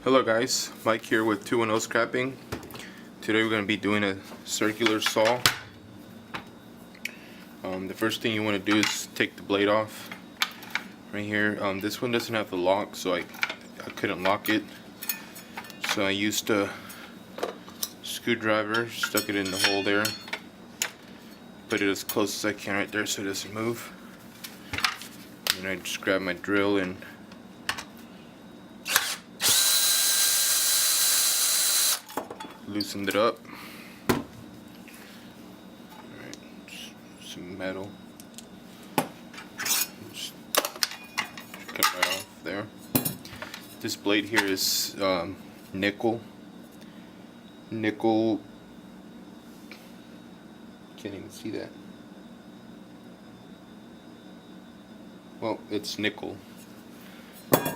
Hello guys, Mike here with 210 Scrapping. Today we're going to be doing a circular saw. The first thing you want to do is take the blade off right here. This one doesn't have the lock, so I couldn't lock it. So I used a screwdriver, stuck it in the hole there. Put it as close as I can right there so it doesn't move. And I just grab my drill and loosened it up. Alright, some metal. Just cut right off there. This blade here is nickel. Nickel. Can't even see that. Well, it's nickel.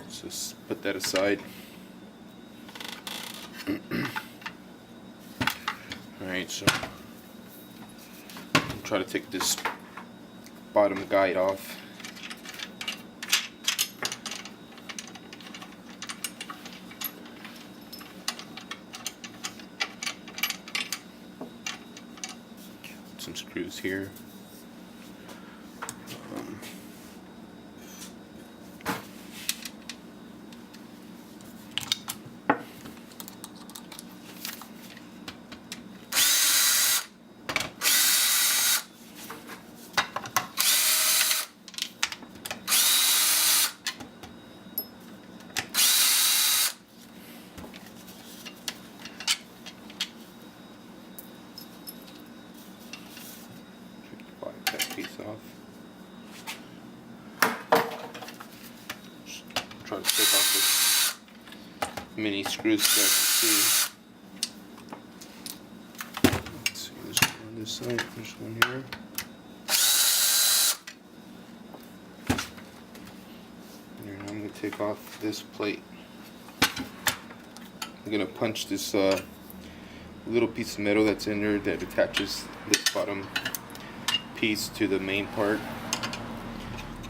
So just put that aside. Alright, so I'll try to take this bottom guide off. Some screws here. That piece off. Just try to take off this mini screws so I can see. Let's see, there's one on this side, there's one here. And I'm going to take off this plate. I'm going to punch this little piece of metal that's in there that attaches this bottom piece to the main part.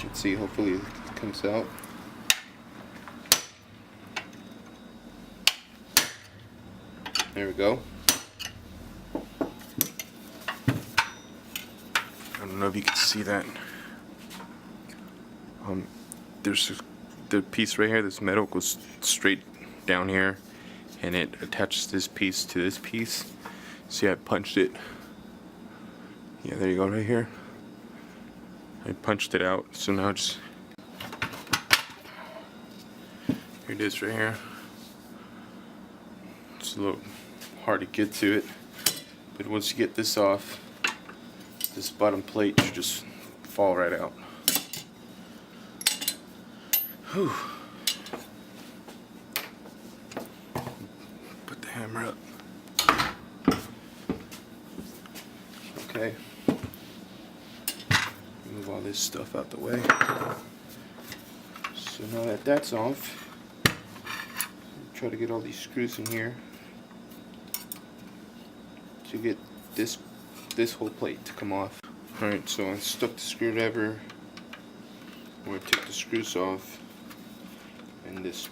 Let's see, hopefully it comes out. There we go. I don't know if you can see that. There's the piece right here, this metal goes straight down here and it attaches this piece to this piece. See, I punched it. Yeah, there you go, right here. I punched it out, so now just here it is right here. It's a little hard to get to it, but once you get this off, this bottom plate should just fall right out. Whew. Put the hammer up. Okay. Move all this stuff out the way. So now that that's off, try to get all these screws in here to get this whole plate to come off. Alright, so I stuck the screwdriver where I took the screws off, and this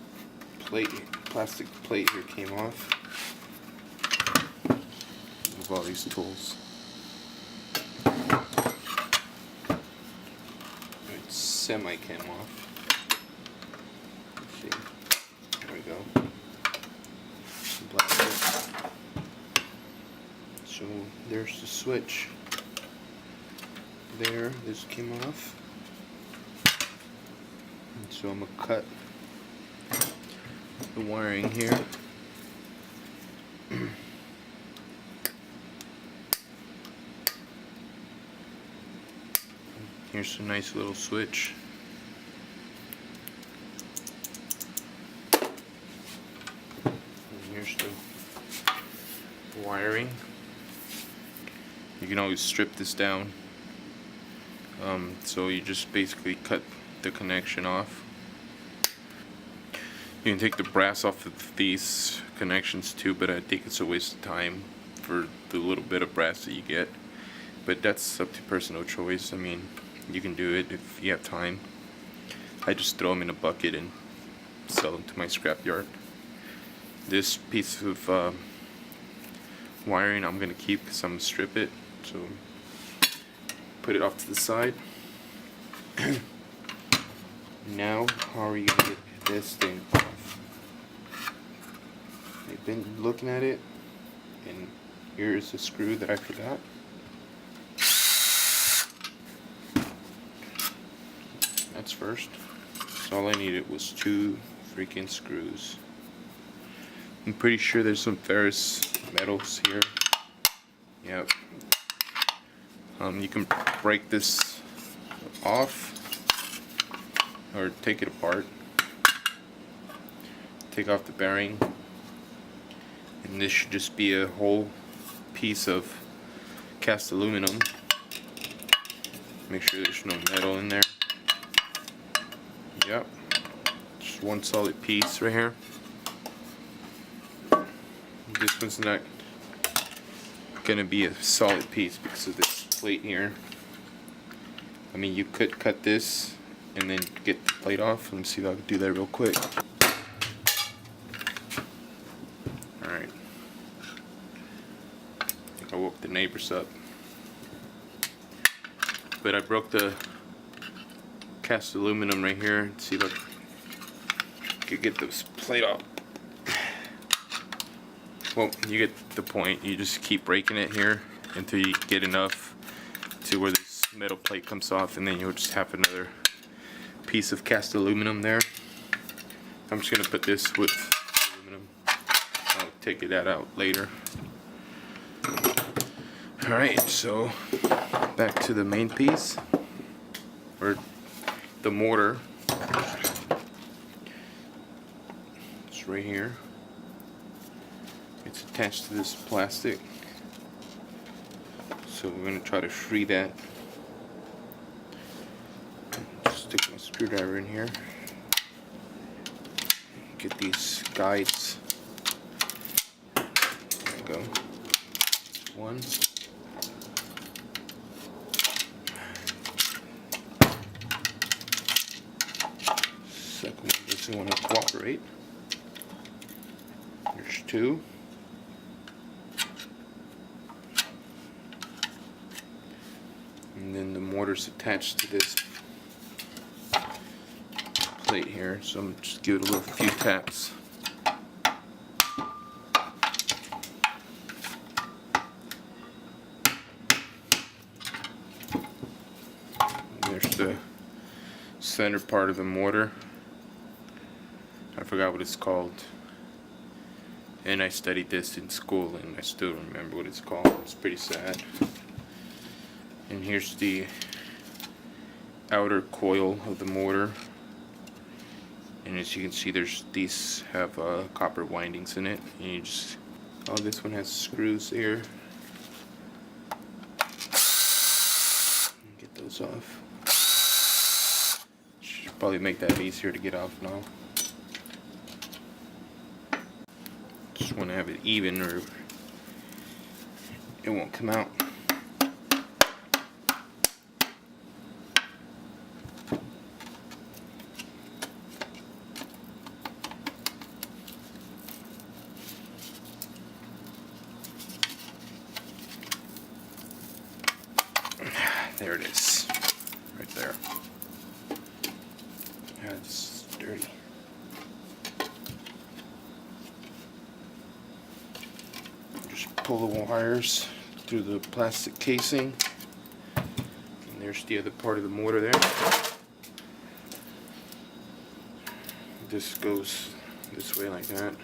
plate, plastic plate here came off. Move all these tools. Semi came off. Let's see. There we go. Some plastic. So there's the switch. There, this came off. And so I'm gonna cut the wiring here. Here's a nice little switch. And here's the wiring. You can always strip this down. So you just basically cut the connection off. You can take the brass off of these connections too, but I think it's a waste of time for the little bit of brass that you get. But that's up to personal choice. I mean, you can do it if you have time. I just throw them in a bucket and sell them to my scrap yard. This piece of wiring I'm gonna keep because I'm gonna strip it. So put it off to the side. Now, how are you gonna get this thing off? I've been looking at it, and here's a screw that I forgot. That's first. So all I needed was 2 freaking screws. I'm pretty sure there's some ferrous metals here. Yep. You can break this off or take it apart. Take off the bearing, and this should just be a whole piece of cast aluminum. Make sure there's no metal in there. Yep, just one solid piece right here. This one's not gonna be a solid piece because of this plate here. I mean, you could cut this and then get the plate off. Let me see if I can do that real quick. Alright. I think I woke the neighbors up. But I broke the cast aluminum right here. Let's see if I could get this plate off. Well, you get the point. You just keep breaking it here until you get enough to where this metal plate comes off, and then you'll just have another piece of cast aluminum there. I'm just gonna put this with aluminum. I'll take that out later. Alright, so back to the main piece, or the mortar. It's right here. It's attached to this plastic. So we're going to try to free that. Just stick my screwdriver in here. Get these guides. There we go. One. Second one doesn't want to cooperate. There's 2. And then the mortar's attached to this plate here, so I'm just give it a few taps. And there's the center part of the mortar. I forgot what it's called. And I studied this in school and I still remember what it's called. It's pretty sad. And here's the outer coil of the mortar. And as you can see, these have copper windings in it. And you just, oh, this one has screws here. Get those off. Should probably make that easier to get off now. Just want to have it even or it won't come out. There it is, right there. Yeah, it's dirty. Just pull the wires through the plastic casing. And there's the other part of the mortar there. This goes this way like that.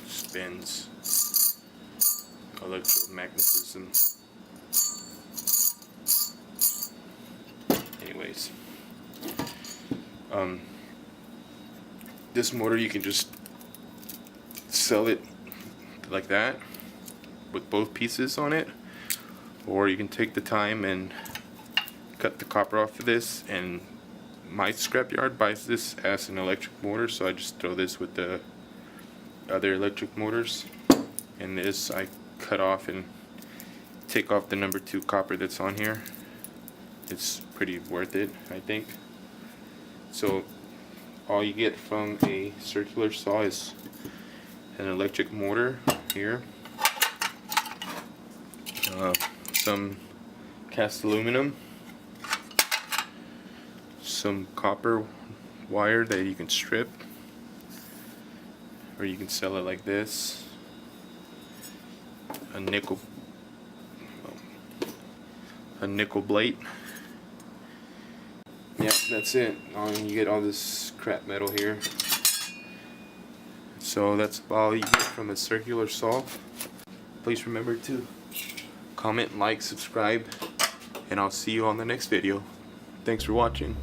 Spins. Electromagnetism. Anyways, this motor you can just sell it like that with both pieces on it, or you can take the time and cut the copper off of this. And my scrapyard buys this as an electric motor, so I just throw this with the other electric motors, and this I cut off and take off the number 2 copper that's on here. It's pretty worth it, I think. So all you get from a circular saw is an electric motor here, some cast aluminum, some copper wire that you can strip, or you can sell it like this, a nickel plate. Yeah, that's it. You get all this crap metal here. So that's all you get from a circular saw. Please remember to comment, like, subscribe, and I'll see you on the next video. Thanks for watching.